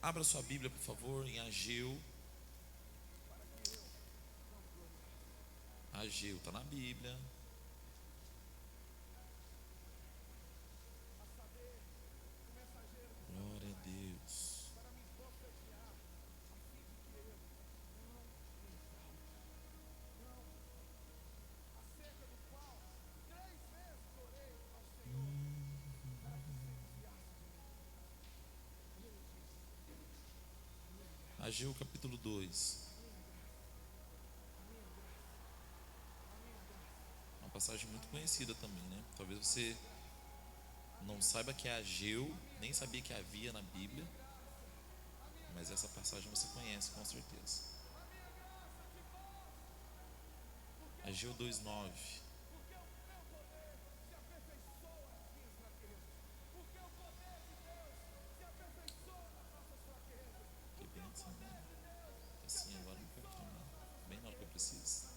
Abra sua Bíblia, por favor, em Ageu. Ageu está na Bíblia. Glória a Deus. Ageu capítulo 2. Uma passagem muito conhecida também, né? Talvez você não saiba que é Ageu, nem sabia que havia na Bíblia, mas essa passagem você conhece com certeza. Ageu 2:9. Que bênção, né? Assim, agora não quero tomar. Bem na hora que eu preciso.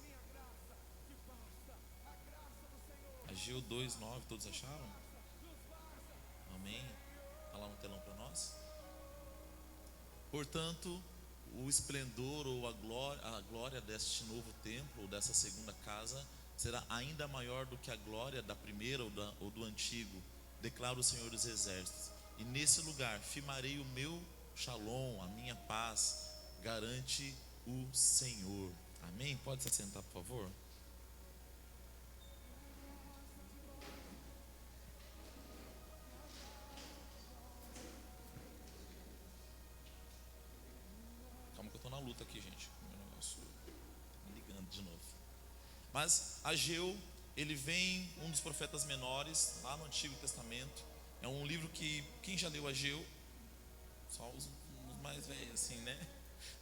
Ageu 2:9, todos acharam? Amém? Está lá no telão para nós. Portanto, o esplendor ou a glória deste novo templo, ou dessa segunda casa, será ainda maior do que a glória da primeira ou do antigo, declara o Senhor dos Exércitos. E nesse lugar firmarei o meu shalom, a minha paz, garante o Senhor. Amém? Pode se assentar, por favor. Calma que eu estou na luta aqui, gente. Meu negócio tá me ligando de novo. Mas Ageu, ele vem, um dos profetas menores, lá no Antigo Testamento. É um livro que, quem já leu Ageu? Só os mais velhos assim, né?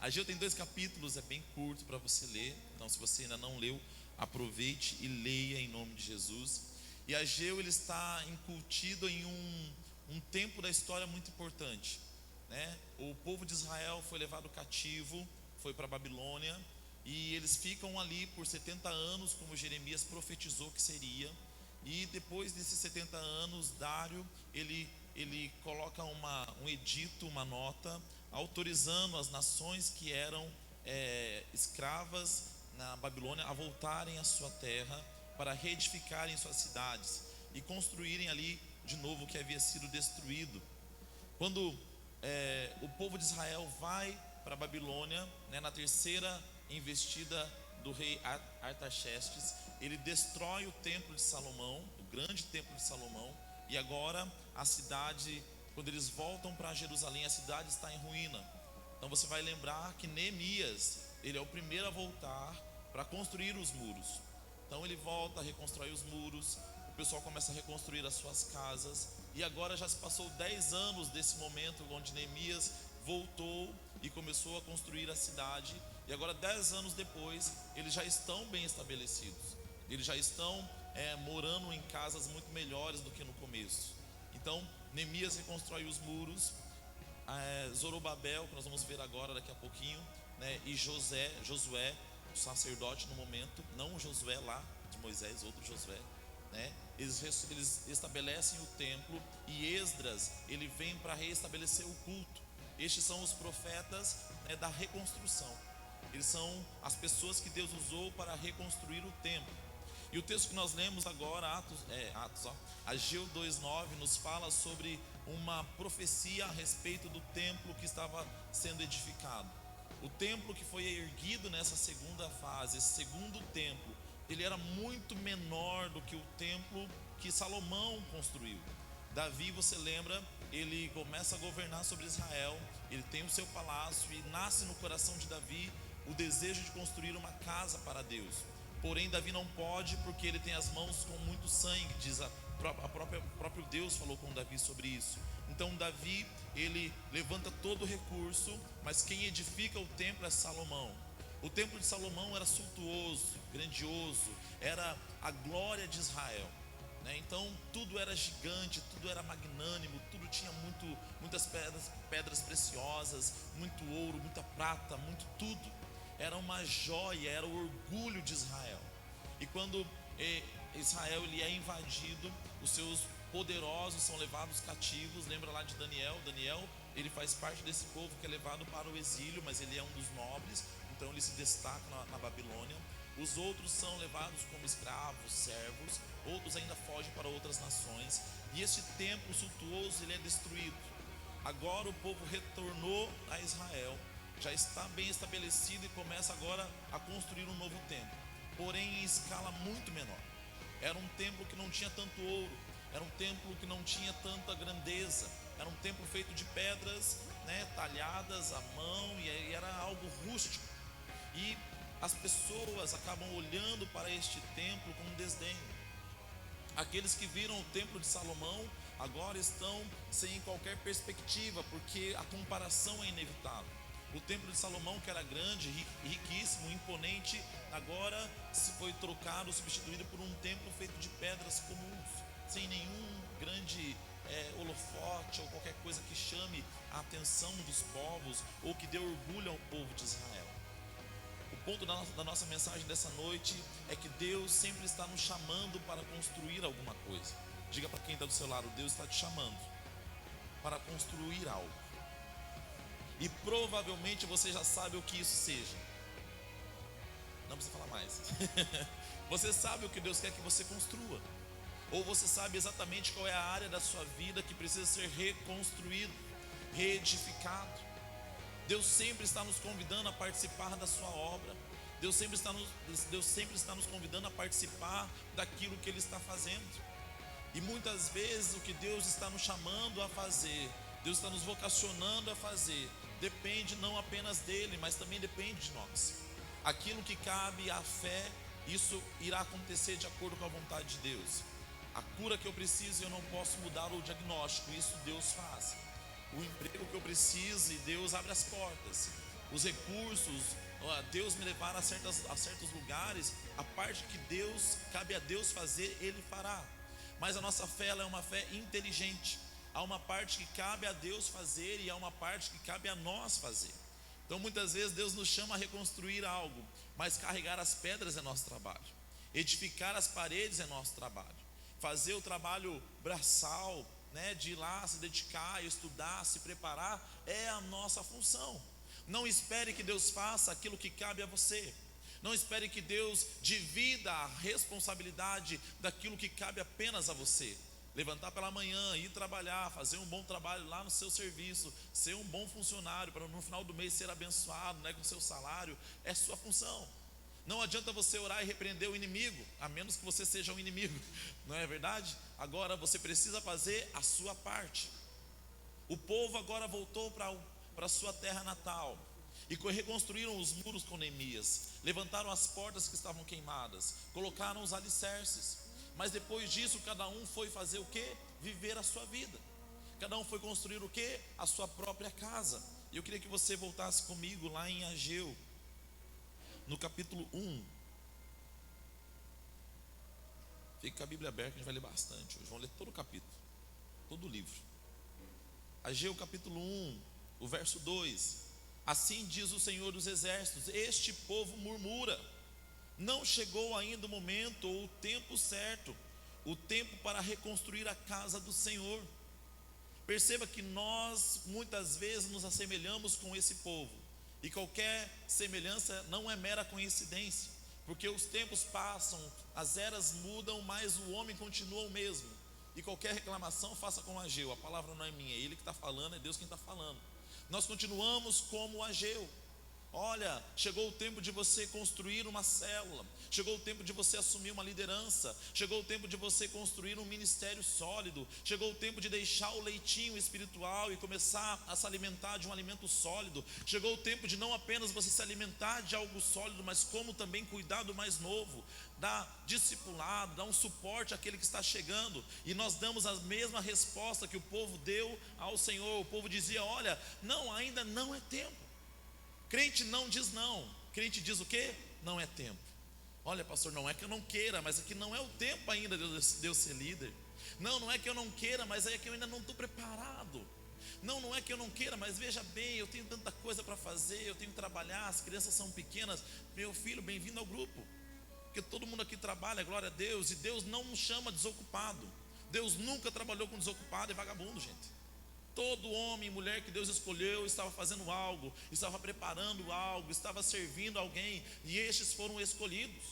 Ageu tem 2 capítulos, é bem curto para você ler. Então, se você ainda não leu, aproveite e leia em nome de Jesus. E Ageu, ele está incutido em um tempo da história muito importante, né? O povo de Israel foi levado cativo, foi para a Babilônia, e eles ficam ali por 70 anos, como Jeremias profetizou que seria. E depois desses 70 anos, Dário, ele coloca um edito, uma nota, autorizando as nações que eram escravas na Babilônia a voltarem à sua terra para reedificarem suas cidades e construírem ali de novo o que havia sido destruído. Quando o povo de Israel vai para a Babilônia, né, na terceira investida do rei Artaxerxes, ele destrói o templo de Salomão, o grande templo de Salomão, e agora a cidade, quando eles voltam para Jerusalém, a cidade está em ruína. Então você vai lembrar que Neemias, ele é o primeiro a voltar para construir os muros. Então ele volta, reconstrói os muros, o pessoal começa a reconstruir as suas casas, e agora já se passou 10 anos desse momento onde Neemias voltou e começou a construir a cidade, e agora 10 anos depois, eles já estão bem estabelecidos, eles já estão morando em casas muito melhores do que no começo. Então Neemias reconstrói os muros, Zorobabel, que nós vamos ver agora daqui a pouquinho, né, e Josué, o sacerdote no momento, não o Josué lá de Moisés, outro Josué, né, eles estabelecem o templo, e Esdras, ele vem para reestabelecer o culto. Estes são os profetas, né, da reconstrução. Eles são as pessoas que Deus usou para reconstruir o templo. E o texto que nós lemos agora, Ageu 2:9, nos fala sobre uma profecia a respeito do templo que estava sendo edificado. O templo que foi erguido nessa segunda fase, esse segundo templo, ele era muito menor do que o templo que Salomão construiu. Davi, você lembra, ele começa a governar sobre Israel, ele tem o seu palácio, e nasce no coração de Davi o desejo de construir uma casa para Deus. Porém Davi não pode, porque ele tem as mãos com muito sangue, diz o próprio Deus falou com Davi sobre isso. Então Davi, ele levanta todo o recurso, mas quem edifica o templo é Salomão. O templo de Salomão era suntuoso, grandioso, era a glória de Israel, né? Então tudo era gigante, tudo era magnânimo, tudo tinha muitas pedras preciosas, muito ouro, muita prata, muito tudo. Era uma joia, era o orgulho de Israel. E quando Israel ele é invadido, os seus poderosos são levados cativos. Lembra lá de Daniel? Daniel, ele faz parte desse povo que é levado para o exílio, mas ele é um dos nobres, então ele se destaca na Babilônia. Os outros são levados como escravos, servos, outros ainda fogem para outras nações, e esse templo suntuoso ele é destruído. Agora o povo retornou a Israel, já está bem estabelecido e começa agora a construir um novo templo, porém em escala muito menor. Era um templo que não tinha tanto ouro, era um templo que não tinha tanta grandeza, era um templo feito de pedras, talhadas à mão, e era algo rústico. E as pessoas acabam olhando para este templo com desdém. Aqueles que viram o templo de Salomão agora estão sem qualquer perspectiva, porque a comparação é inevitável. O templo de Salomão, que era grande, riquíssimo, imponente, agora se foi trocado, substituído por um templo feito de pedras comuns, sem nenhum grande holofote ou qualquer coisa que chame a atenção dos povos ou que dê orgulho ao povo de Israel. O ponto da nossa mensagem dessa noite é que Deus sempre está nos chamando para construir alguma coisa. Diga para quem está do seu lado: Deus está te chamando para construir algo. E provavelmente você já sabe o que isso seja. Não precisa falar mais. Você sabe o que Deus quer que você construa. Ou você sabe exatamente qual é a área da sua vida que precisa ser reconstruído, reedificado. Deus sempre está nos convidando a participar da sua obra. Deus sempre está nos convidando a participar daquilo que Ele está fazendo. E muitas vezes o que Deus está nos chamando a fazer, Deus está nos vocacionando a fazer, depende não apenas dEle, mas também depende de nós. Aquilo que cabe à fé, isso irá acontecer de acordo com a vontade de Deus. A cura que eu preciso, eu não posso mudar o diagnóstico, isso Deus faz. O emprego que eu preciso, e Deus abre as portas. Os recursos, Deus me levar a certos lugares, a parte que cabe a Deus fazer, Ele fará. Mas a nossa fé, ela é uma fé inteligente. Há uma parte que cabe a Deus fazer e há uma parte que cabe a nós fazer. Então muitas vezes Deus nos chama a reconstruir algo, mas carregar as pedras é nosso trabalho, edificar as paredes é nosso trabalho, fazer o trabalho braçal, de ir lá, se dedicar, estudar, se preparar, é a nossa função. Não espere que Deus faça aquilo que cabe a você. Não espere que Deus divida a responsabilidade daquilo que cabe apenas a você. Levantar pela manhã, ir trabalhar, fazer um bom trabalho lá no seu serviço, ser um bom funcionário para no final do mês ser abençoado, com seu salário, é sua função. Não adianta você orar e repreender o inimigo, a menos que você seja um inimigo, não é verdade? Agora você precisa fazer a sua parte. O povo agora voltou para a sua terra natal e reconstruíram os muros com Neemias, levantaram as portas que estavam queimadas, colocaram os alicerces. Mas depois disso, cada um foi fazer o quê? Viver a sua vida. Cada um foi construir o quê? A sua própria casa. E eu queria que você voltasse comigo lá em Ageu, no capítulo 1. Fica com a Bíblia aberta, a gente vai ler bastante hoje. Vamos ler todo o capítulo, todo o livro. Ageu capítulo 1, o verso 2. Assim diz o Senhor dos Exércitos: este povo murmura, não chegou ainda o momento ou o tempo certo, o tempo para reconstruir a casa do Senhor. Perceba que nós muitas vezes nos assemelhamos com esse povo, e qualquer semelhança não é mera coincidência, porque os tempos passam, as eras mudam, mas o homem continua o mesmo. E qualquer reclamação faça com Ageu, a palavra não é minha, é ele que está falando, é Deus quem está falando. Nós continuamos como Ageu. Olha, chegou o tempo de você construir uma célula, chegou o tempo de você assumir uma liderança, chegou o tempo de você construir um ministério sólido, chegou o tempo de deixar o leitinho espiritual e começar a se alimentar de um alimento sólido, chegou o tempo de não apenas você se alimentar de algo sólido, mas como também cuidar do mais novo, dar discipulado, dar um suporte àquele que está chegando. E nós damos a mesma resposta que o povo deu ao Senhor. O povo dizia: olha, não, ainda não é tempo. Crente não diz não, crente diz o quê? Não é tempo. Olha, pastor, não é que eu não queira, mas é que não é o tempo ainda de eu ser líder. Não é que eu não queira, mas é que eu ainda não estou preparado. Não é que eu não queira, mas veja bem, eu tenho tanta coisa para fazer, eu tenho que trabalhar, as crianças são pequenas. Meu filho, bem-vindo ao grupo, porque todo mundo aqui trabalha, glória a Deus. E Deus não nos chama desocupado. Deus nunca trabalhou com desocupado e vagabundo, gente. Todo homem e mulher que Deus escolheu estava fazendo algo, estava preparando algo, estava servindo alguém, e estes foram escolhidos.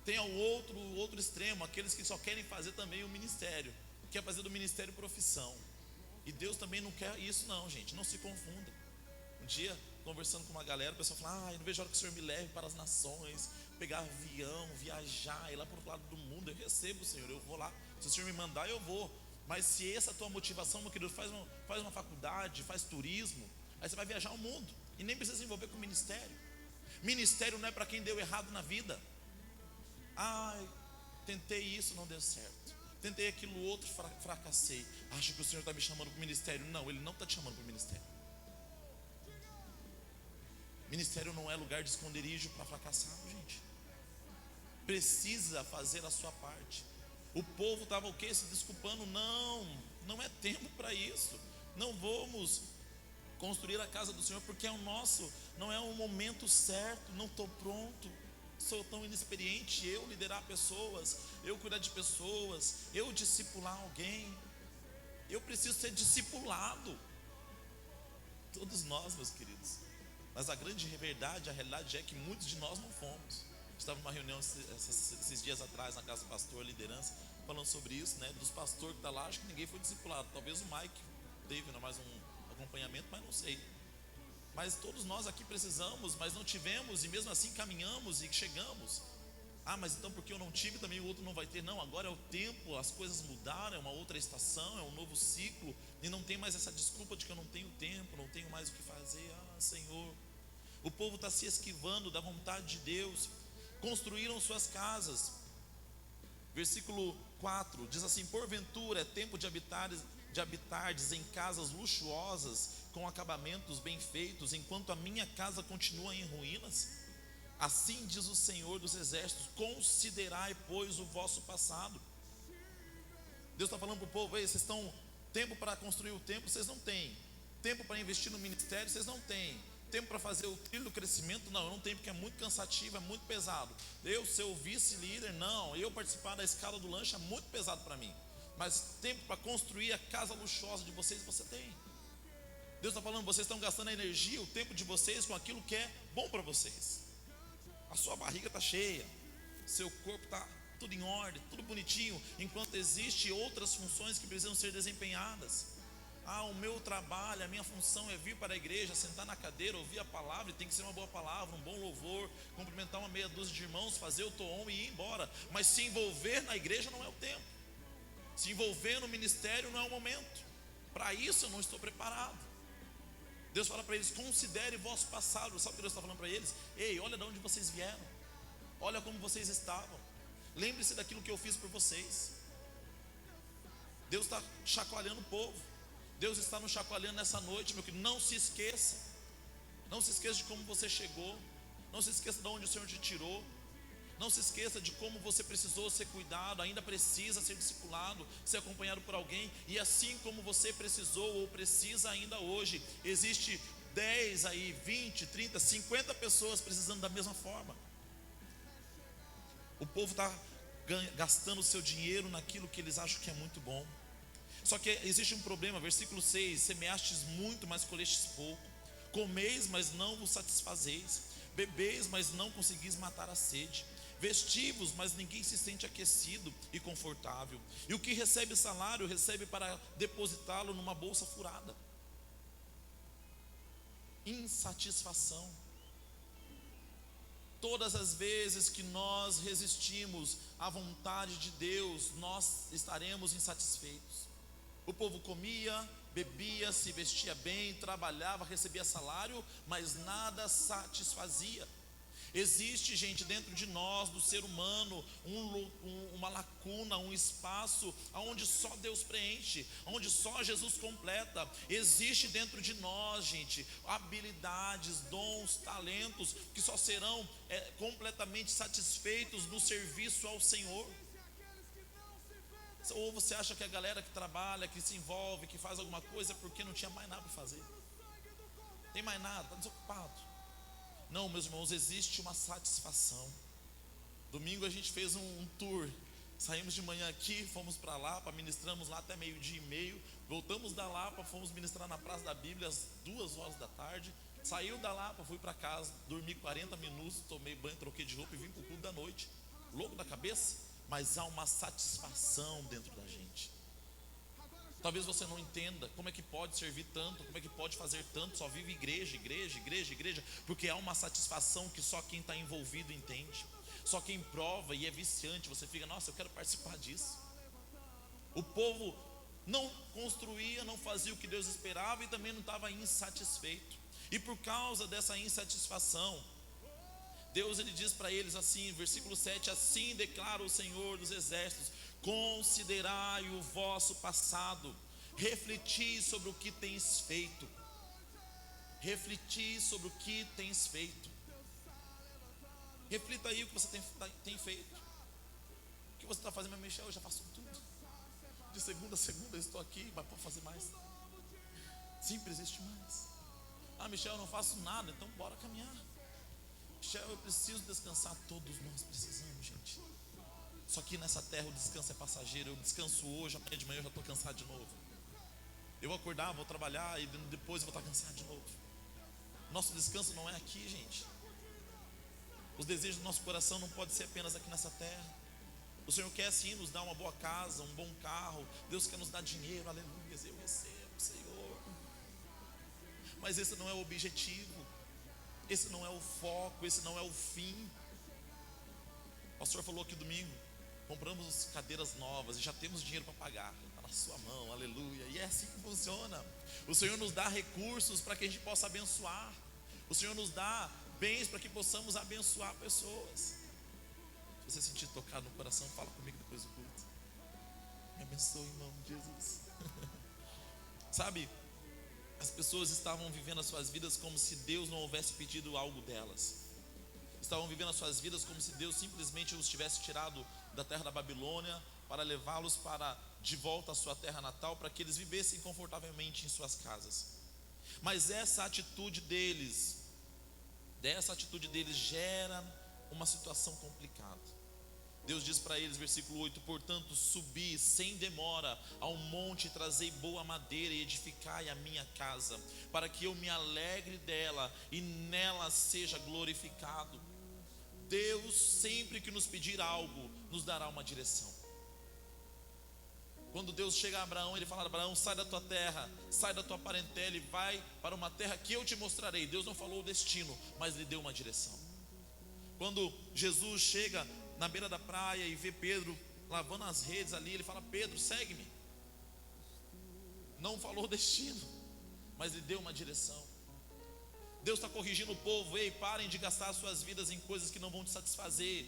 Tem ao outro extremo, aqueles que só querem fazer também o ministério, quer fazer do ministério profissão. E Deus também não quer isso não, gente, não se confunda. Um dia, conversando com uma galera, o pessoal fala: eu não vejo a hora que o Senhor me leve para as nações, pegar avião, viajar, ir lá para o outro lado do mundo. Eu recebo, Senhor, eu vou lá. Se o Senhor me mandar, eu vou. Mas se essa é a tua motivação, meu querido, faz uma faculdade, faz turismo, aí você vai viajar o mundo, e nem precisa se envolver com o ministério. Ministério não é para quem deu errado na vida. Tentei isso, não deu certo. Tentei aquilo outro, fracassei. Acho que o Senhor está me chamando para o ministério. Não, Ele não está te chamando para o ministério. Ministério não é lugar de esconderijo para fracassar, gente. Precisa fazer a sua parte. O povo estava o quê? Se desculpando. Não é tempo para isso. Não vamos construir a casa do Senhor porque é o nosso, não é o momento certo. Não estou pronto, sou tão inexperiente. Eu liderar pessoas, eu cuidar de pessoas, eu discipular alguém, eu preciso ser discipulado. Todos nós, meus queridos. Mas a grande verdade, a realidade é que muitos de nós não fomos. Estava numa reunião esses dias atrás na casa do pastor, liderança, falando sobre isso, né? Dos pastores que está lá, acho que ninguém foi discipulado. Talvez o Mike teve mais um acompanhamento, mas não sei. Mas todos nós aqui precisamos, mas não tivemos, e mesmo assim caminhamos e chegamos. Mas então porque eu não tive, também o outro não vai ter. Não, agora é o tempo, as coisas mudaram, é uma outra estação, é um novo ciclo, e não tem mais essa desculpa de que eu não tenho tempo, não tenho mais o que fazer. Senhor, o povo está se esquivando da vontade de Deus. Construíram suas casas. Versículo 4 diz assim: porventura é tempo de habitardes em casas luxuosas, com acabamentos bem feitos, enquanto a minha casa continua em ruínas? Assim diz o Senhor dos Exércitos: considerai, pois, o vosso passado. Deus está falando para o povo: vocês estão, tempo para construir o templo, vocês não têm. Tempo para investir no ministério, vocês não têm. Tempo para fazer o trilho do crescimento, não, eu não tenho, porque é muito cansativo, é muito pesado. Eu ser o vice-líder, não. Eu participar da escala do lanche é muito pesado para mim. Mas tempo para construir a casa luxuosa de vocês, você tem. Deus está falando: vocês estão gastando a energia, o tempo de vocês com aquilo que é bom para vocês. A sua barriga está cheia, seu corpo está tudo em ordem, tudo bonitinho, enquanto existem outras funções que precisam ser desempenhadas. O meu trabalho, a minha função é vir para a igreja, sentar na cadeira, ouvir a palavra, e tem que ser uma boa palavra, um bom louvor, cumprimentar uma meia dúzia de irmãos, fazer o tom e ir embora. Mas se envolver na igreja não é o tempo. Se envolver no ministério não é o momento. Para isso eu não estou preparado. Deus fala para eles: considere o vosso passado. Sabe o que Deus está falando para eles? Ei, olha de onde vocês vieram, olha como vocês estavam, lembre-se daquilo que eu fiz por vocês. Deus está chacoalhando o povo. Deus está nos chacoalhando nessa noite, meu querido. Não se esqueça. Não se esqueça de como você chegou. Não se esqueça de onde o Senhor te tirou. Não se esqueça de como você precisou ser cuidado, ainda precisa ser discipulado, ser acompanhado por alguém. E assim como você precisou ou precisa ainda hoje, existe 10 aí, 20, 30, 50 pessoas precisando da mesma forma. O povo está gastando o seu dinheiro naquilo que eles acham que é muito bom. Só que existe um problema, versículo 6: semeastes muito, mas colhestes pouco. Comeis, mas não vos satisfazeis. Bebeis, mas não conseguis matar a sede. Vestivos, mas ninguém se sente aquecido e confortável. E o que recebe salário, recebe para depositá-lo numa bolsa furada. Insatisfação. Todas as vezes que nós resistimos à vontade de Deus, nós estaremos insatisfeitos. O povo comia, bebia, se vestia bem, trabalhava, recebia salário, mas nada satisfazia. Existe, gente, dentro de nós, do ser humano, uma lacuna, um espaço onde só Deus preenche, onde só Jesus completa. Existe dentro de nós, gente, habilidades, dons, talentos que só serão completamente satisfeitos no serviço ao Senhor. Ou você acha que a galera que trabalha, que se envolve, que faz alguma coisa é porque não tinha mais nada para fazer? Tem mais nada, está desocupado. Não, meus irmãos, existe uma satisfação. Domingo a gente fez um tour. Saímos de manhã aqui, fomos para lá, ministramos lá até 12:30. Voltamos da Lapa, fomos ministrar na Praça da Bíblia às 2 horas da tarde. Saiu da Lapa, fui para casa, dormi 40 minutos, tomei banho, troquei de roupa e vim para o culto da noite. Louco da cabeça, mas há uma satisfação dentro da gente. Talvez você não entenda como é que pode servir tanto, como é que pode fazer tanto, só vive igreja, igreja, igreja, igreja, porque há uma satisfação que só quem está envolvido entende. Só quem prova e é viciante, você fica, nossa, eu quero participar disso. O povo não construía, não fazia o que Deus esperava e também não estava insatisfeito. E por causa dessa insatisfação, Deus ele diz para eles assim, versículo 7, assim declara o Senhor dos Exércitos: considerai o vosso passado, refleti sobre o que tens feito. Refleti sobre o que tens feito. Reflita aí o que você tem feito. O que você está fazendo? Mas Michel, eu já faço tudo. De segunda a segunda eu estou aqui, mas pode fazer mais. Sempre existe mais. Ah, Michel, eu não faço nada, então bora caminhar. Michel, eu preciso descansar. Todos nós precisamos, gente. Só que nessa terra o descanso é passageiro. Eu descanso hoje, amanhã de manhã eu já estou cansado de novo. Eu vou acordar, vou trabalhar e depois eu vou estar cansado de novo. Nosso descanso não é aqui, gente. Os desejos do nosso coração não podem ser apenas aqui nessa terra. O Senhor quer sim nos dar uma boa casa, um bom carro. Deus quer nos dar dinheiro, aleluia, eu recebo, Senhor. Mas esse não é o objetivo. Esse não é o foco, esse não é o fim. O pastor falou aqui domingo, compramos cadeiras novas e já temos dinheiro para pagar. Está na sua mão, aleluia. E é assim que funciona. O Senhor nos dá recursos para que a gente possa abençoar. O Senhor nos dá bens para que possamos abençoar pessoas. Se você sentir tocado no coração, fala comigo depois do culto. Me abençoe em nome de Jesus. Sabe, as pessoas estavam vivendo as suas vidas como se Deus não houvesse pedido algo delas. Estavam vivendo as suas vidas como se Deus simplesmente os tivesse tirado da terra da Babilônia para levá-los de volta à sua terra natal, para que eles vivessem confortavelmente em suas casas. Mas essa atitude deles gera uma situação complicada. Deus diz para eles, versículo 8: portanto, subi sem demora ao monte e trazei boa madeira e edificai a minha casa, para que eu me alegre dela e nela seja glorificado. Deus, sempre que nos pedir algo, nos dará uma direção. Quando Deus chega a Abraão, ele fala: Abraão, sai da tua terra, sai da tua parentela e vai para uma terra que eu te mostrarei. Deus não falou o destino, mas lhe deu uma direção. Quando Jesus chega na beira da praia e vê Pedro lavando as redes ali, ele fala: Pedro, segue-me. Não falou o destino, mas lhe deu uma direção. Deus está corrigindo o povo: ei, parem de gastar as suas vidas em coisas que não vão te satisfazer.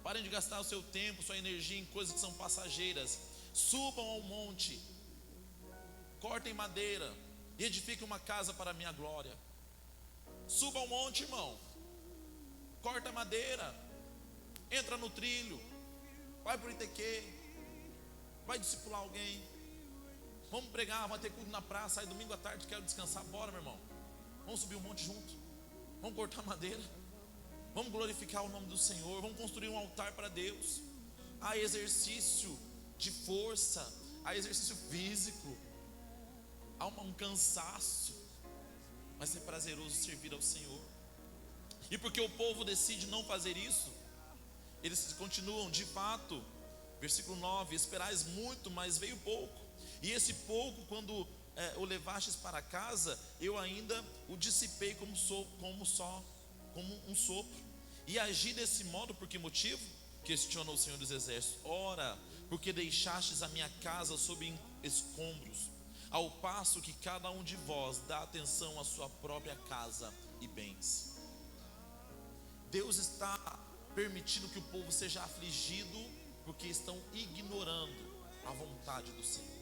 Parem de gastar o seu tempo, sua energia em coisas que são passageiras. Subam ao monte, cortem madeira e edifiquem uma casa para a minha glória. Suba ao monte, irmão. Corta madeira, entra no trilho, vai para o ITQ, vai discipular alguém. Vamos pregar, vai ter culto na praça, aí domingo à tarde quero descansar, bora, meu irmão. Vamos subir um monte junto, vamos cortar madeira, vamos glorificar o nome do Senhor, vamos construir um altar para Deus. Há exercício de força, há exercício físico, há um cansaço, mas é prazeroso servir ao Senhor. E porque o povo decide não fazer isso, eles continuam, de fato, versículo 9: esperais muito, mas veio pouco. E esse pouco, quando o levastes para casa, eu ainda o dissipei como um sopro. E agi desse modo por que motivo? Questionou o Senhor dos Exércitos. Ora, porque deixastes a minha casa sob escombros, ao passo que cada um de vós dá atenção à sua própria casa e bens. Deus está permitindo que o povo seja afligido porque estão ignorando a vontade do Senhor.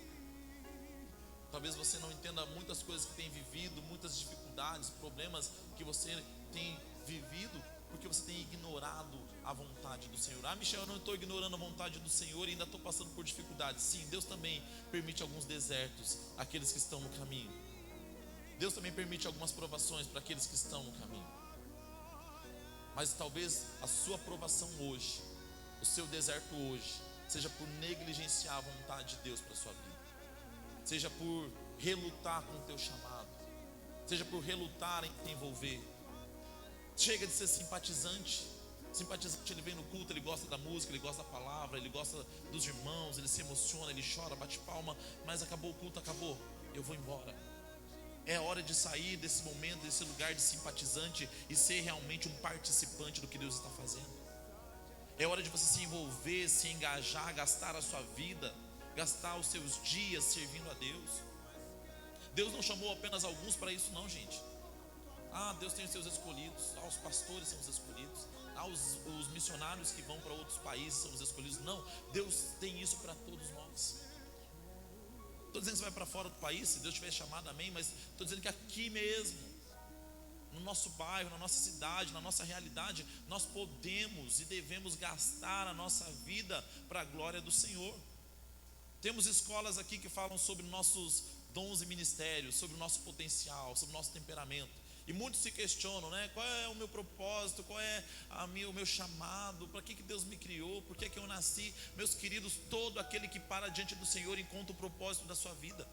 Talvez você não entenda muitas coisas que tem vivido, muitas dificuldades, problemas que você tem vivido, porque você tem ignorado a vontade do Senhor. Ah, Michel, eu não estou ignorando a vontade do Senhor e ainda estou passando por dificuldades. Sim, Deus também permite alguns desertos àqueles que estão no caminho. Deus também permite algumas provações para aqueles que estão no caminho. Mas talvez a sua provação hoje, o seu deserto hoje, seja por negligenciar a vontade de Deus para a sua vida. seja por relutar com o teu chamado, seja por relutar em te envolver. Chega de ser simpatizante. Simpatizante, ele vem no culto, ele gosta da música, ele gosta da palavra, ele gosta dos irmãos, ele se emociona, ele chora, bate palma, mas acabou o culto, acabou, eu vou embora. É hora de sair desse momento, desse lugar de simpatizante e ser realmente um participante do que Deus está fazendo. É hora de você se envolver, se engajar, gastar a sua vida, gastar os seus dias servindo a Deus. Deus não chamou apenas alguns para isso não, gente. Deus tem os seus escolhidos, os pastores são os escolhidos, os missionários que vão para outros países são os escolhidos. Não, Deus tem isso para todos nós. Estou dizendo que você vai para fora do país, se Deus tiver chamado, amém. Mas estou dizendo que aqui mesmo, no nosso bairro, na nossa cidade, na nossa realidade, nós podemos e devemos gastar a nossa vida para a glória do Senhor. Temos escolas aqui que falam sobre nossos dons e ministérios, sobre o nosso potencial, sobre o nosso temperamento. E muitos se questionam, né? Qual é o meu propósito? Qual é o meu chamado? Para que Deus me criou? Por que eu nasci? Meus queridos, todo aquele que para diante do Senhor encontra o propósito da sua vida.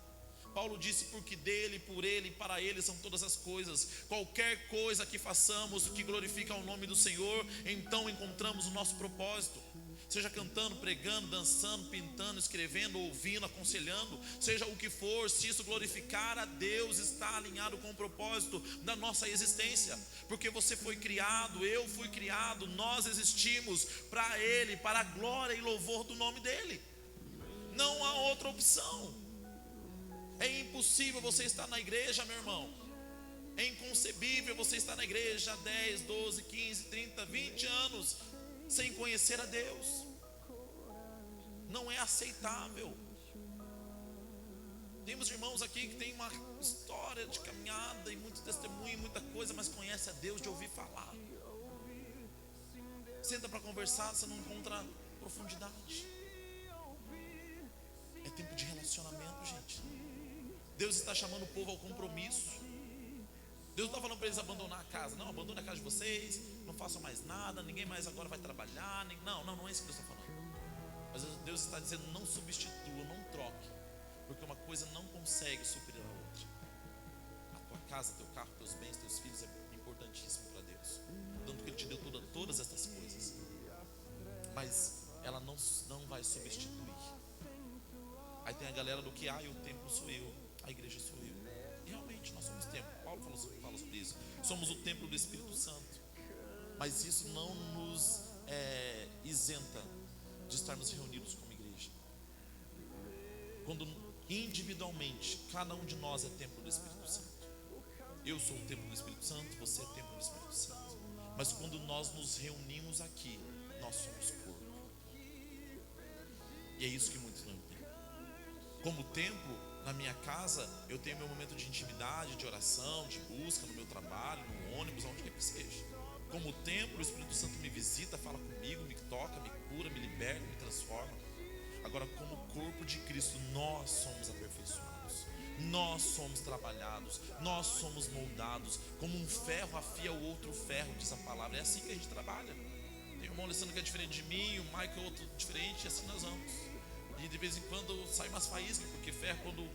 Paulo disse: porque dele, por ele e para ele são todas as coisas. Qualquer coisa que façamos que glorifica o nome do Senhor, então encontramos o nosso propósito. Seja cantando, pregando, dançando, pintando, escrevendo, ouvindo, aconselhando, seja o que for, se isso glorificar a Deus, está alinhado com o propósito da nossa existência. Porque você foi criado, eu fui criado, nós existimos para Ele, para a glória e louvor do nome dEle. Não há outra opção. É impossível você estar na igreja, meu irmão. É inconcebível você estar na igreja há 10, 12, 15, 30, 20 anos sem conhecer a Deus. Não é aceitável. Temos irmãos aqui que tem uma história de caminhada e muito testemunho e muita coisa, mas conhece a Deus de ouvir falar. Senta para conversar, você não encontra profundidade. É tempo de relacionamento, gente. Deus está chamando o povo ao compromisso. Deus não está falando para eles abandonar a casa. Não, abandone a casa de vocês, não façam mais nada, ninguém mais agora vai trabalhar. Não é isso que Deus está falando. Mas Deus está dizendo: não substitua, não troque, porque uma coisa não consegue suprir a outra. A tua casa, teu carro, teus bens, teus filhos é importantíssimo para Deus, tanto que Ele te deu todas estas coisas, mas ela não vai substituir. Aí tem a galera do que: o templo sou eu, a igreja sou eu. E realmente nós somos templo. Paulo fala sobre isso. Somos o templo do Espírito Santo. Mas isso não nos isenta de estarmos reunidos como igreja. Quando individualmente cada um de nós é templo do Espírito Santo. Eu sou o templo do Espírito Santo, você é templo do Espírito Santo. Mas quando nós nos reunimos aqui, nós somos corpo. E é isso que muitos não entendem. Como templo, na minha casa, eu tenho meu momento de intimidade, de oração, de busca, no meu trabalho, no ônibus, aonde quer que seja. Como templo, o Espírito Santo me visita, fala comigo, me toca, me cura, me liberta, me transforma. Agora, como corpo de Cristo, nós somos aperfeiçoados, nós somos trabalhados, nós somos moldados. Como um ferro afia o outro ferro, diz a palavra. É assim que a gente trabalha. Tem o irmão Alessandro que é diferente de mim, o Michael é outro diferente, e assim nós vamos. E de vez em quando sai umas faíscas, porque ferro, quando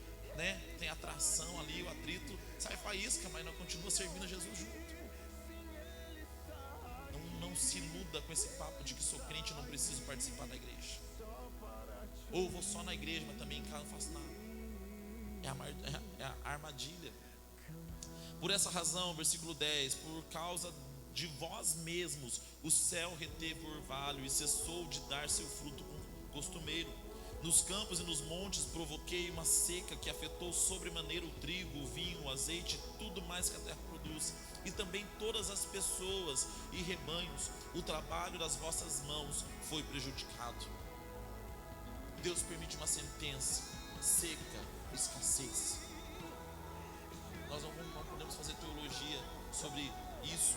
tem atração ali, o atrito, sai faísca, mas nós continuamos servindo a Jesus junto. Não se iluda com esse papo de que sou crente e não preciso participar da igreja. Ou vou só na igreja, mas também em casa não faço nada. É a armadilha. Por essa razão, versículo 10: por causa de vós mesmos o céu reteve o orvalho e cessou de dar seu fruto costumeiro. Nos campos e nos montes provoquei uma seca que afetou sobremaneira o trigo, o vinho, o azeite, tudo mais que a terra produz, e também todas as pessoas e rebanhos. O trabalho das vossas mãos foi prejudicado. Deus permite uma sentença: seca, escassez. Nós não podemos fazer teologia sobre isso,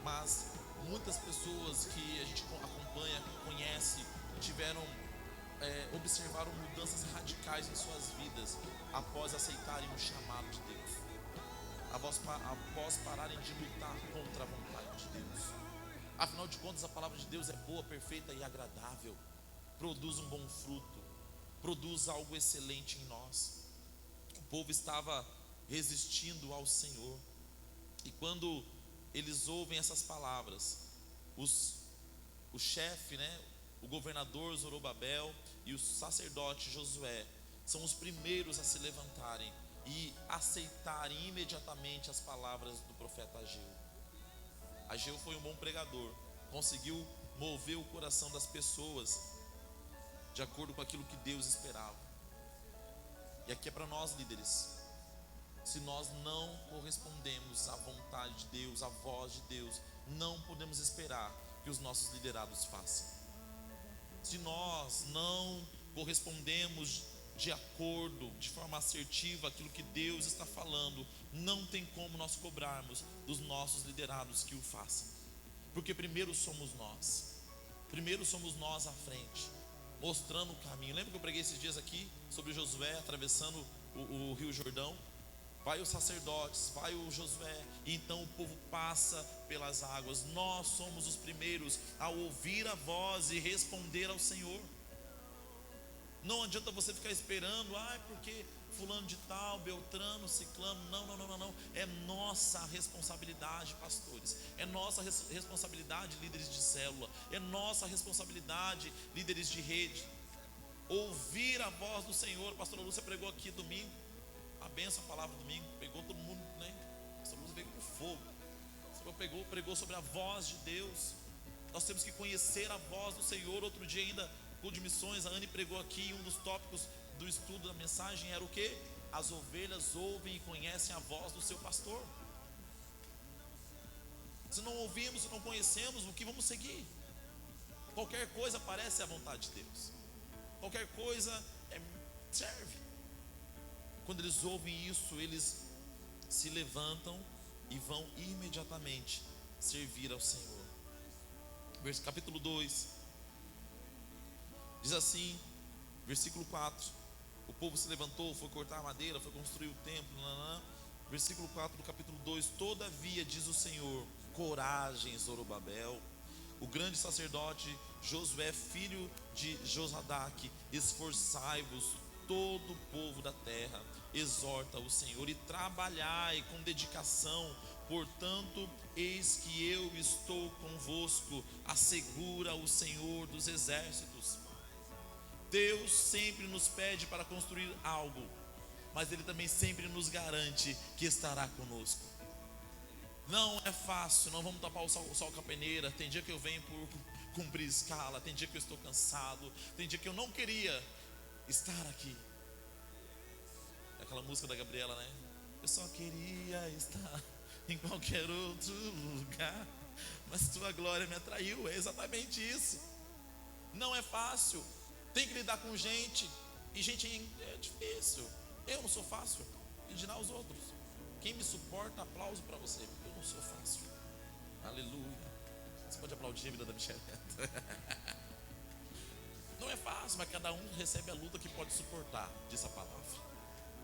mas muitas pessoas que a gente acompanha, conhece, observaram mudanças radicais em suas vidas após aceitarem o chamado de Deus, após pararem de lutar contra a vontade de Deus. Afinal de contas, a palavra de Deus é boa, perfeita e agradável, produz um bom fruto, produz algo excelente em nós. povo estava resistindo ao Senhor. E quando eles ouvem essas palavras, o chefe, né, o governador Zorobabel e o sacerdote Josué são os primeiros a se levantarem e aceitarem imediatamente as palavras do profeta Ageu. Ageu foi um bom pregador, conseguiu mover o coração das pessoas de acordo com aquilo que Deus esperava. E aqui é para nós, líderes. Se nós não correspondemos à vontade de Deus, à voz de Deus, não podemos esperar que os nossos liderados façam. Se nós não correspondemos de acordo, de forma assertiva, aquilo que Deus está falando, não tem como nós cobrarmos dos nossos liderados que o façam. Porque primeiro somos nós à frente, mostrando o caminho. Lembra que eu preguei esses dias aqui sobre Josué atravessando o Rio Jordão? Vai os sacerdotes, vai o Josué, e então o povo passa pelas águas. Nós somos os primeiros a ouvir a voz e responder ao Senhor. Não adianta você ficar esperando, porque fulano de tal, Beltrano, Ciclano. Não. É nossa responsabilidade, pastores. É nossa responsabilidade, líderes de célula. É nossa responsabilidade, líderes de rede. Ouvir a voz do Senhor. A pastora Lúcia pregou aqui domingo. A benção, a palavra domingo. Pegou todo mundo, né? A pastora Lúcia veio com fogo. O Senhor pregou sobre a voz de Deus. Nós temos que conhecer a voz do Senhor. Outro dia ainda, culto de missões, a Anne pregou aqui, um dos tópicos do estudo da mensagem era o quê? As ovelhas ouvem e conhecem a voz do seu pastor. Se não ouvimos, se não conhecemos, o que vamos seguir? Qualquer coisa parece a vontade de Deus. Qualquer coisa serve. Quando eles ouvem isso, eles se levantam e vão imediatamente servir ao Senhor. Capítulo 2 diz assim, versículo 4: o povo se levantou, foi cortar a madeira, foi construir o templo. Versículo 4 do capítulo 2: todavia, diz o Senhor, coragem, Zorobabel, o grande sacerdote Josué, filho de Josadaque, esforçai-vos, todo o povo da terra, exorta o Senhor, e trabalhai com dedicação, portanto, eis que eu estou convosco, assegura o Senhor dos exércitos. Deus sempre nos pede para construir algo, mas Ele também sempre nos garante que estará conosco. Não é fácil, não vamos tapar o sol com a peneira. Tem dia que eu venho por cumprir escala, tem dia que eu estou cansado, tem dia que eu não queria estar aqui. É aquela música da Gabriela, né? Eu só queria estar em qualquer outro lugar, mas tua glória me atraiu. É exatamente isso. Não é fácil. Tem que lidar com gente, e gente é difícil. Eu não sou fácil, e dirá os outros. Quem me suporta, aplauso para você, porque eu não sou fácil. Aleluia. Você pode aplaudir a vida da Michelle. Não é fácil, mas cada um recebe a luta que pode suportar, diz a palavra.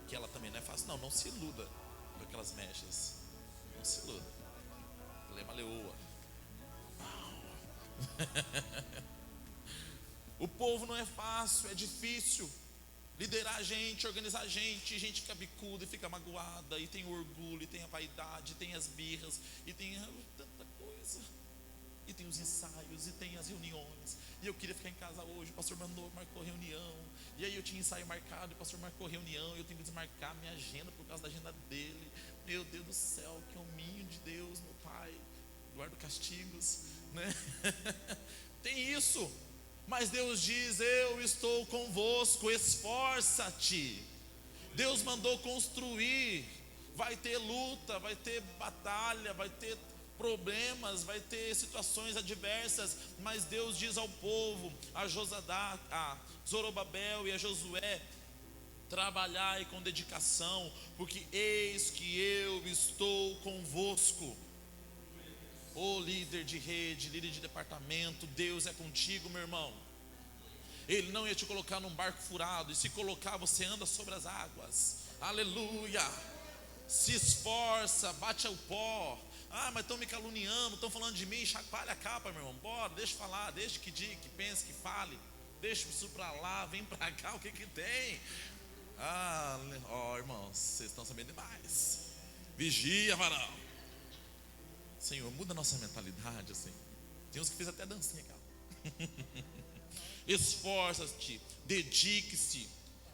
Que ela também não é fácil. Não se iluda com aquelas mechas. Não se iluda. Ela é uma leoa. O povo não é fácil, é difícil. Liderar gente, organizar gente fica bicuda e fica magoada, e tem orgulho, e tem a vaidade, e tem as birras, e tem tanta coisa. E tem os ensaios, e tem as reuniões. E eu queria ficar em casa hoje, o pastor marcou reunião. E aí eu tinha ensaio marcado, e o pastor marcou reunião, e eu tenho que desmarcar minha agenda por causa da agenda dele. Meu Deus do céu, que hominho de Deus, meu Pai, guarda castigos, né? Tem isso. Mas Deus diz, eu estou convosco, esforça-te. Deus mandou construir. Vai ter luta, vai ter batalha, vai ter problemas, vai ter situações adversas, mas Deus diz ao povo, a Josadaque, a Zorobabel e a Josué: trabalhai com dedicação, porque eis que eu estou convosco. Ô líder de rede, líder de departamento, Deus é contigo, meu irmão. Ele não ia te colocar num barco furado, e se colocar, você anda sobre as águas. Aleluia. Se esforça, bate ao pó. Mas estão me caluniando, estão falando de mim. Chacoalha a capa, meu irmão. Bora, deixa falar, deixa que diga, que pense, que fale. Deixa isso para lá, vem para cá, o que tem? Irmãos, vocês estão sabendo demais. Vigia, varão. Senhor, muda a nossa mentalidade, assim. Tem uns que fez até dancinha, cara. Esforça-te, dedique-se.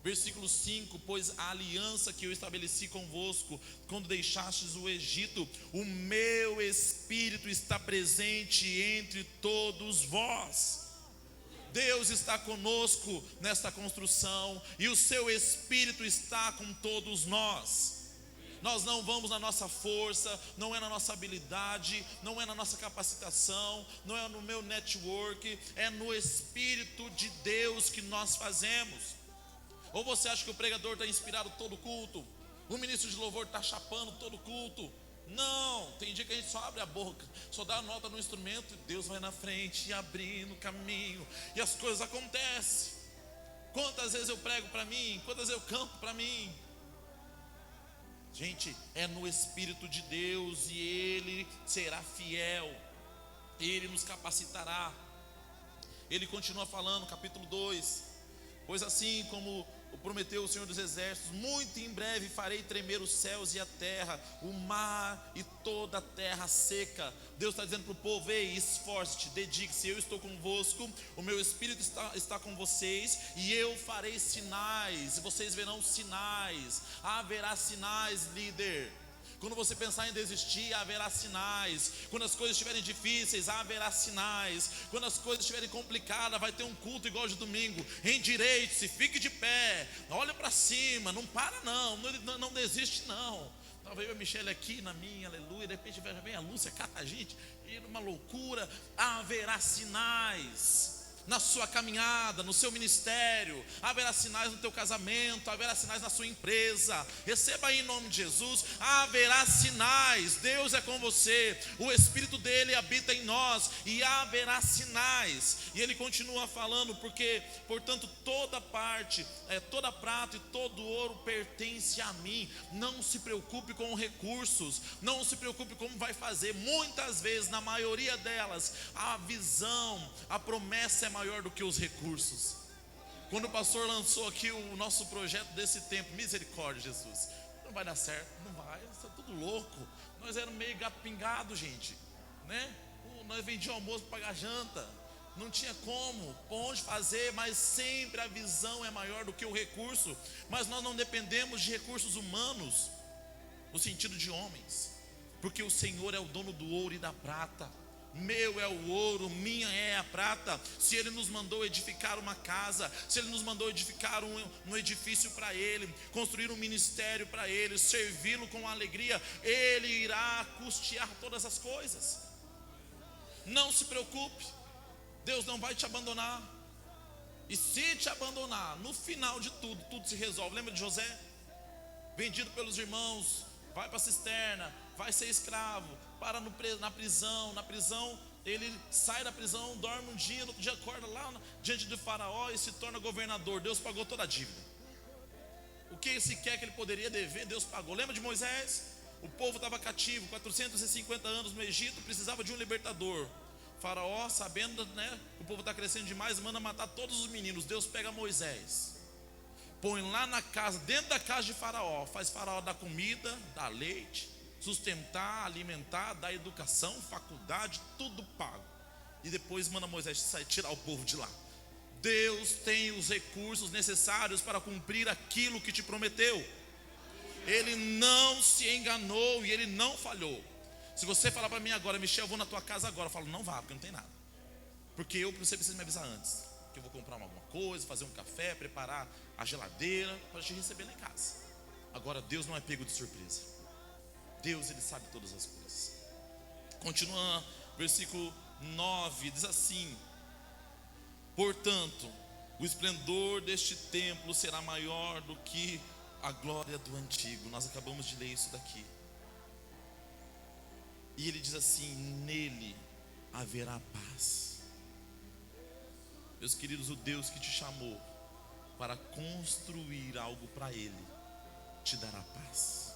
Versículo 5: pois a aliança que eu estabeleci convosco, quando deixastes o Egito, o meu Espírito está presente entre todos vós. Deus está conosco nesta construção, e o seu Espírito está com todos nós. Nós não vamos na nossa força, não é na nossa habilidade, não é na nossa capacitação, não é no meu network, é no Espírito de Deus que nós fazemos. Ou você acha que o pregador está inspirado todo culto? O ministro de louvor está chapando todo culto? Não, tem dia que a gente só abre a boca, só dá nota no instrumento, e Deus vai na frente e abrindo o caminho, e as coisas acontecem. Quantas vezes eu prego para mim, quantas vezes eu canto para mim? Gente, é no Espírito de Deus, e Ele será fiel, Ele nos capacitará. Ele continua falando, capítulo 2: pois assim como o prometeu o Senhor dos Exércitos, muito em breve farei tremer os céus e a terra, o mar e toda a terra seca. Deus está dizendo para o povo: ei, esforce-te, dedique-se, eu estou convosco, o meu Espírito está com vocês, e eu farei sinais, e vocês verão sinais. Haverá sinais, líder. Quando você pensar em desistir, haverá sinais. Quando as coisas estiverem difíceis, haverá sinais. Quando as coisas estiverem complicadas, vai ter um culto igual de domingo. Endireite-se, fique de pé, olha para cima, não para não desiste não. Talvez a Michelle aqui na minha, aleluia, de repente vem a Lúcia, cata a gente, e numa loucura. Haverá sinais na sua caminhada, no seu ministério, haverá sinais no teu casamento, haverá sinais na sua empresa. Receba aí em nome de Jesus. Haverá sinais. Deus é com você, o Espírito dele habita em nós, e haverá sinais. E ele continua falando: porque, portanto, toda prata e todo ouro pertence a mim. Não se preocupe com recursos, não se preocupe como vai fazer. Muitas vezes, na maioria delas, a visão, a promessa é maior do que os recursos. Quando o pastor lançou aqui o nosso projeto desse tempo, misericórdia, Jesus, não vai dar certo, não vai, está tudo louco. Nós éramos meio gato pingado, gente, né? Nós vendíamos almoço para pagar janta, não tinha como, onde fazer, mas sempre a visão é maior do que o recurso. Mas nós não dependemos de recursos humanos, no sentido de homens, porque o Senhor é o dono do ouro e da prata. Meu é o ouro, minha é a prata. Se Ele nos mandou edificar uma casa, se Ele nos mandou edificar um edifício para Ele, construir um ministério para Ele, servi-lo com alegria, Ele irá custear todas as coisas. Não se preocupe, Deus não vai te abandonar. E se te abandonar, no final de tudo, tudo se resolve. Lembra de José? Vendido pelos irmãos, vai para a cisterna, vai ser escravo, para na prisão, ele sai da prisão, dorme um dia, no outro dia acorda lá diante de Faraó e se torna governador. Deus pagou toda a dívida. O que sequer que ele poderia dever, Deus pagou. Lembra de Moisés? O povo estava cativo, 450 anos no Egito, precisava de um libertador. Faraó, sabendo, o povo está crescendo demais, manda matar todos os meninos. Deus pega Moisés, põe lá na casa, dentro da casa de Faraó, faz Faraó dar comida, dar leite, sustentar, alimentar, dar educação, faculdade, tudo pago. E depois manda Moisés sair, tirar o povo de lá. Deus tem os recursos necessários para cumprir aquilo que te prometeu. Ele não se enganou e Ele não falhou. Se você falar para mim agora: Michel, eu vou na tua casa agora, eu falo: não vá, porque não tem nada. Porque você precisa me avisar antes, que eu vou comprar alguma coisa, fazer um café, preparar a geladeira para te receber lá em casa. Agora, Deus não é pego de surpresa. Deus, Ele sabe todas as coisas. Continua, versículo 9, diz assim: portanto, o esplendor deste templo será maior do que a glória do antigo. Nós acabamos de ler isso daqui. E ele diz assim: nele haverá paz. Meus queridos, o Deus que te chamou para construir algo para Ele, te dará paz.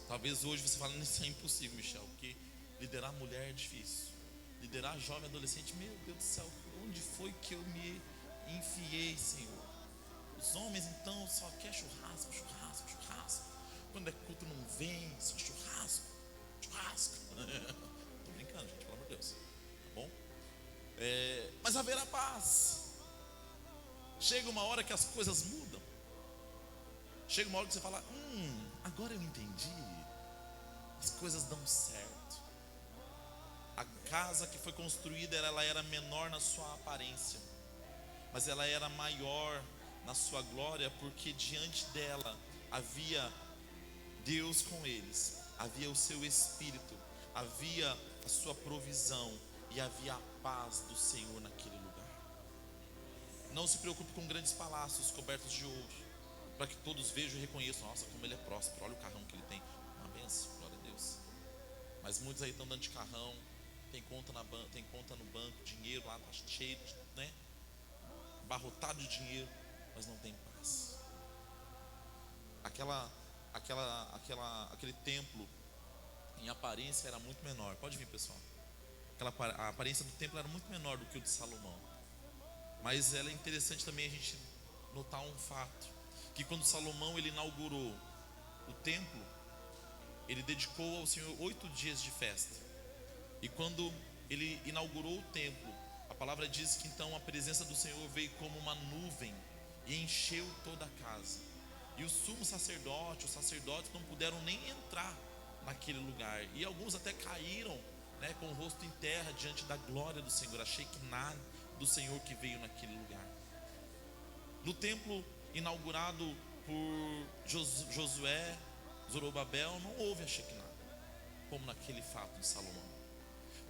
Talvez hoje você fale: isso é impossível, Michel, porque liderar mulher é difícil, liderar jovem adolescente, meu Deus do céu, onde foi que eu me enfiei, Senhor? O Os homens então só quer churrasco, churrasco, churrasco. Quando é culto não vem, só churrasco, churrasco. Tô brincando, gente, pelo amor de Deus, tá bom? Mas haverá paz. Chega uma hora que as coisas mudam. Chega uma hora que você fala, agora eu entendi. As coisas dão certo. A casa que foi construída, ela era menor na sua aparência, mas ela era maior na sua glória, porque diante dela havia Deus com eles, havia o seu Espírito, havia a sua provisão e havia a paz do Senhor naquele lugar. Não se preocupe com grandes palácios cobertos de ouro, para que todos vejam e reconheçam, nossa, como ele é próspero, olha o carrão que ele tem, uma benção, glória a Deus. Mas muitos aí estão andando de carrão, tem conta no banco, dinheiro lá está cheio, né? Abarrotado de dinheiro, mas não tem paz. Aquele templo em aparência era muito menor. Pode vir, pessoal. A aparência do templo era muito menor do que o de Salomão. Mas é interessante também a gente notar um fato, que quando Salomão ele inaugurou o templo, ele dedicou ao Senhor 8 dias de festa. E quando ele inaugurou o templo, a palavra diz que então a presença do Senhor veio como uma nuvem e encheu toda a casa. E o sumo sacerdote, os sacerdotes não puderam nem entrar naquele lugar. E alguns até caíram, né, com o rosto em terra diante da glória do Senhor. A Shekinah do Senhor que veio naquele lugar. No templo inaugurado por Josué, Zorobabel, não houve a Shekinah, como naquele fato de Salomão.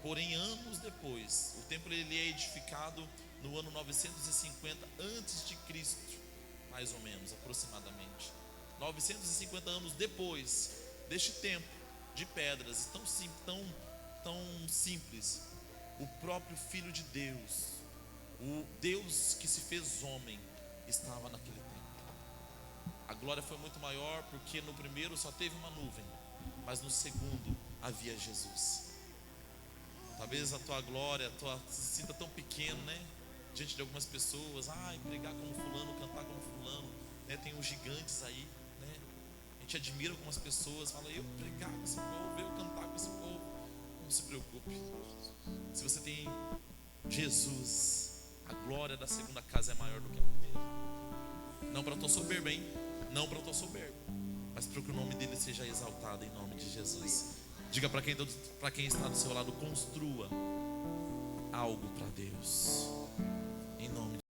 Porém, anos depois, o templo ele é edificado no ano 950 antes de Cristo, mais ou menos, aproximadamente. 950 anos depois deste templo de pedras tão simples, o próprio Filho de Deus, o Deus que se fez homem, estava naquele templo. A glória foi muito maior, porque no primeiro só teve uma nuvem, mas no segundo havia Jesus. Talvez a tua glória, se sinta tão pequeno, né? Diante de algumas pessoas, pregar como fulano, cantar como fulano, né? Tem os gigantes aí, né? A gente admira algumas pessoas, fala, eu pregar com esse povo, eu cantar com esse povo. Não se preocupe. Se você tem Jesus, a glória da segunda casa é maior do que a primeira. Não para o teu soberbo, hein? Não para o teu soberbo, mas para que o nome dele seja exaltado em nome de Jesus. Diga para quem está do seu lado, construa algo para Deus.